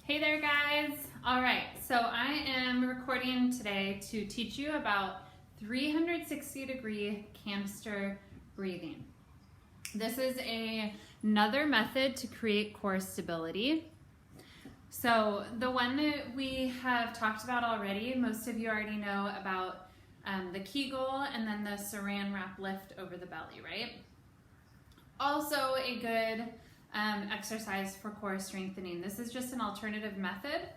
Hey there guys! Alright, so I am recording today to teach you about 360-degree canister breathing. This is another method to create core stability. So the one that we have talked about already, most of you already know about the Kegel and then the saran wrap lift over the belly, right? Also a good exercise for core strengthening. This is just an alternative method,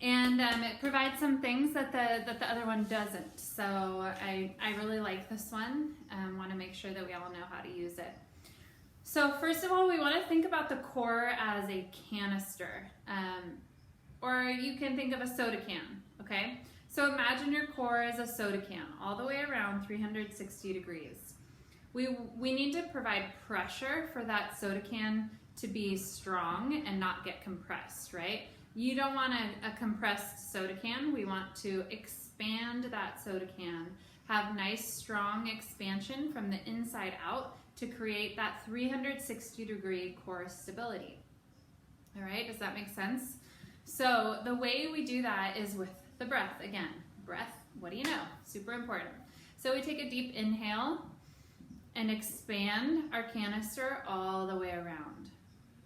and it provides some things that the other one doesn't. So I really like this one. Want to make sure that we all know how to use it. So first of all, we want to think about the core as a canister, or you can think of a soda can, okay? So imagine your core as a soda can, all the way around 360 degrees. We need to provide pressure for that soda can to be strong and not get compressed, right? You don't want a compressed soda can. We want to expand that soda can, have nice strong expansion from the inside out to create that 360-degree core stability. All right, does that make sense? So the way we do that is with the breath. Again, breath, what do you know? Super important. So we take a deep inhale and expand our canister all the way around.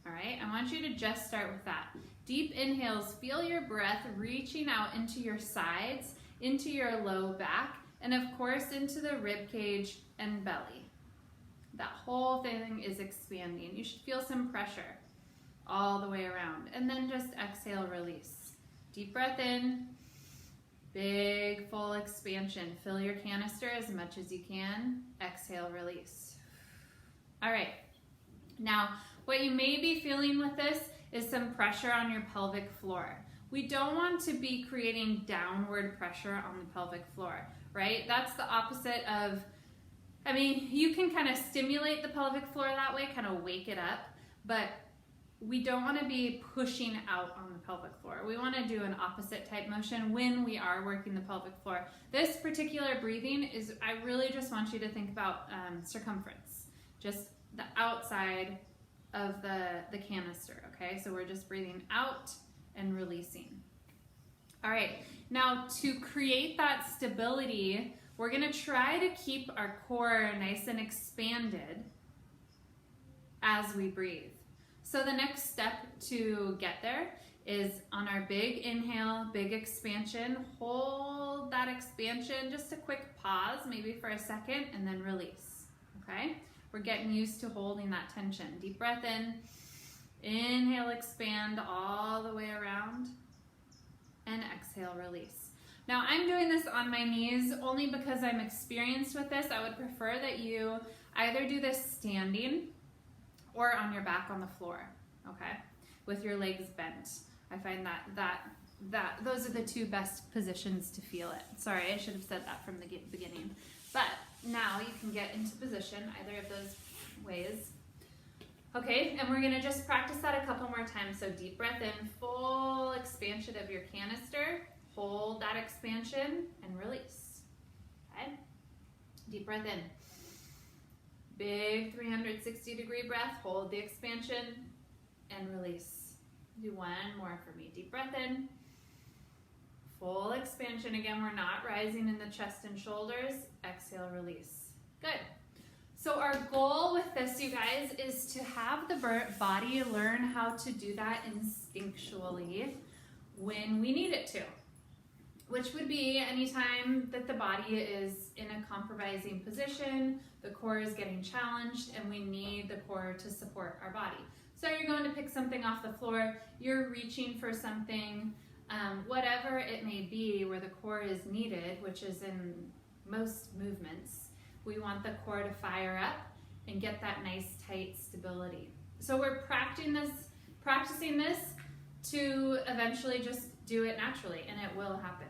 All right, I want you to just start with that. Deep inhales, feel your breath reaching out into your sides, into your low back, and of course into the rib cage and belly. That whole thing is expanding. You should feel some pressure all the way around. And then just exhale, release. Deep breath in, big full expansion. Fill your canister as much as you can. Exhale, release. All right, now what you may be feeling with this is some pressure on your pelvic floor. We don't want to be creating downward pressure on the pelvic floor, right? That's the opposite of, I mean, you can kind of stimulate the pelvic floor that way, kind of wake it up, but we don't want to be pushing out on the pelvic floor. We want to do an opposite type motion when we are working the pelvic floor. This particular breathing is, I really just want you to think about circumference, just the outside of the canister, okay? So we're just breathing out and releasing. All right, now to create that stability, we're gonna try to keep our core nice and expanded as we breathe. So the next step to get there is on our big inhale, big expansion, hold that expansion, just a quick pause, maybe for a second, and then release, okay? We're getting used to holding that tension. Deep breath in, inhale, expand all the way around, and exhale, release. Now I'm doing this on my knees only because I'm experienced with this. I would prefer that you either do this standing or on your back on the floor, okay? With your legs bent. I find that those are the two best positions to feel it. Sorry, I should have said that from the beginning. But now you can get into position either of those ways. Okay, and we're gonna just practice that a couple more times. So deep breath in, full expansion of your canister. Hold that expansion and release, okay? Deep breath in. Big 360-degree breath, hold the expansion and release. Do one more for me. Deep breath in. Full expansion. Again, we're not rising in the chest and shoulders. Exhale, release. Good. So our goal with this, you guys, is to have the body learn how to do that instinctually when we need it to, which would be anytime that the body is in a compromising position, the core is getting challenged, and we need the core to support our body. So you're going to pick something off the floor, you're reaching for something, whatever it may be where the core is needed, which is in most movements, we want the core to fire up and get that nice tight stability. So we're practicing this to eventually just do it naturally, and it will happen.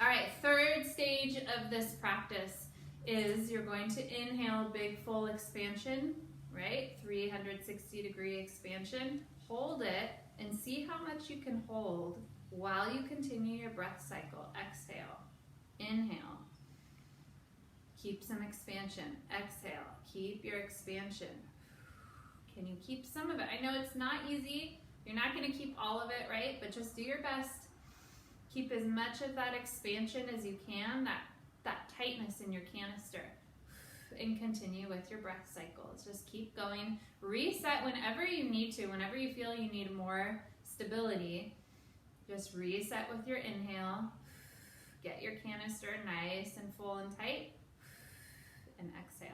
All right, third stage of this practice is you're going to inhale big full expansion, right? 360-degree expansion. Hold it and see how much you can hold while you continue your breath cycle. Exhale, inhale, keep some expansion. Exhale, keep your expansion. Can you keep some of it? I know it's not easy, You're not going to keep all of it, right? But just do your best. Keep as much of that expansion as you can, that tightness in your canister. And continue with your breath cycles. Just keep going. Reset whenever you need to. Whenever you feel you need more stability, just reset with your inhale. Get your canister nice and full and tight. And exhale.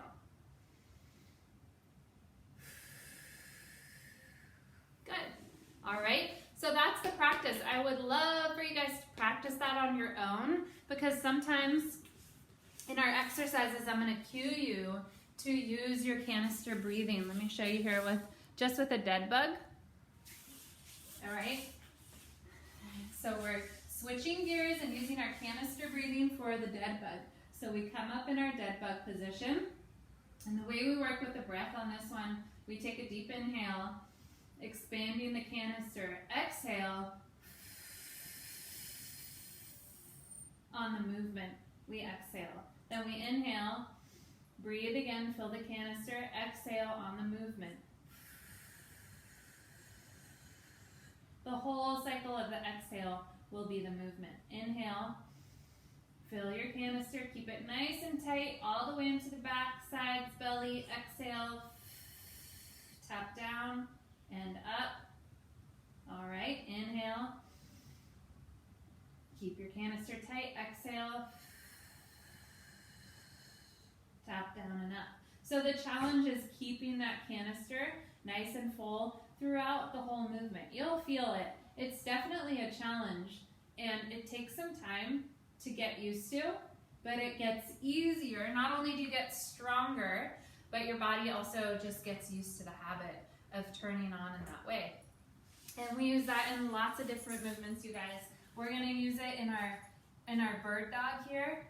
Good. All right. So that's the practice. I would love for you guys to practice that on your own, because sometimes in our exercises, I'm going to cue you to use your canister breathing. Let me show you here just with a dead bug. All right. So we're switching gears and using our canister breathing for the dead bug. So we come up in our dead bug position. And the way we work with the breath on this one, we take a deep inhale, expanding the canister. Exhale. On the movement, we exhale. Then we inhale, breathe again, fill the canister, exhale on the movement. The whole cycle of the exhale will be the movement. Inhale, fill your canister, keep it nice and tight, all the way into the back, sides, belly. Exhale, tap down and up. All right, inhale, keep your canister tight, exhale, tap down and up. So the challenge is keeping that canister nice and full throughout the whole movement. You'll feel it. It's definitely a challenge, and it takes some time to get used to, but it gets easier. Not only do you get stronger, but your body also just gets used to the habit of turning on in that way. And we use that in lots of different movements, you guys. We're going to use it in our bird dog here.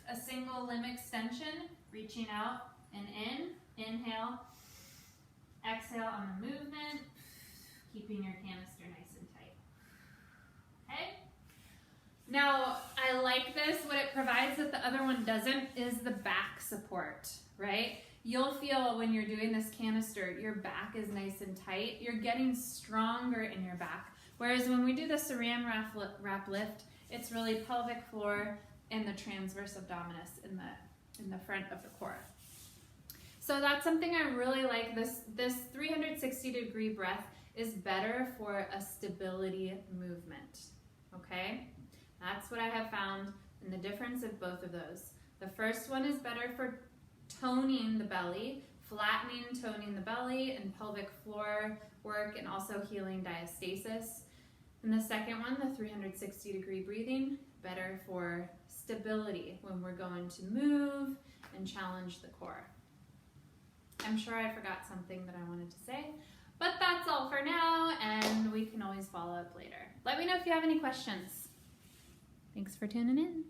A single limb extension, reaching out and in. Inhale, exhale on the movement, keeping your canister nice and tight. Okay? Now, I like this. What it provides that the other one doesn't is the back support, right? You'll feel when you're doing this canister, your back is nice and tight. You're getting stronger in your back. Whereas when we do the saran wrap lift, it's really pelvic floor and the transverse abdominis in the front of the core. So that's something I really like. This 360-degree breath is better for a stability movement, okay? That's what I have found in the difference of both of those. The first one is better for toning the belly, flattening, toning the belly, and pelvic floor work, and also healing diastasis. And the second one, the 360-degree breathing, better for stability when we're going to move and challenge the core. I'm sure I forgot something that I wanted to say, but that's all for now, and we can always follow up later. Let me know if you have any questions. Thanks for tuning in.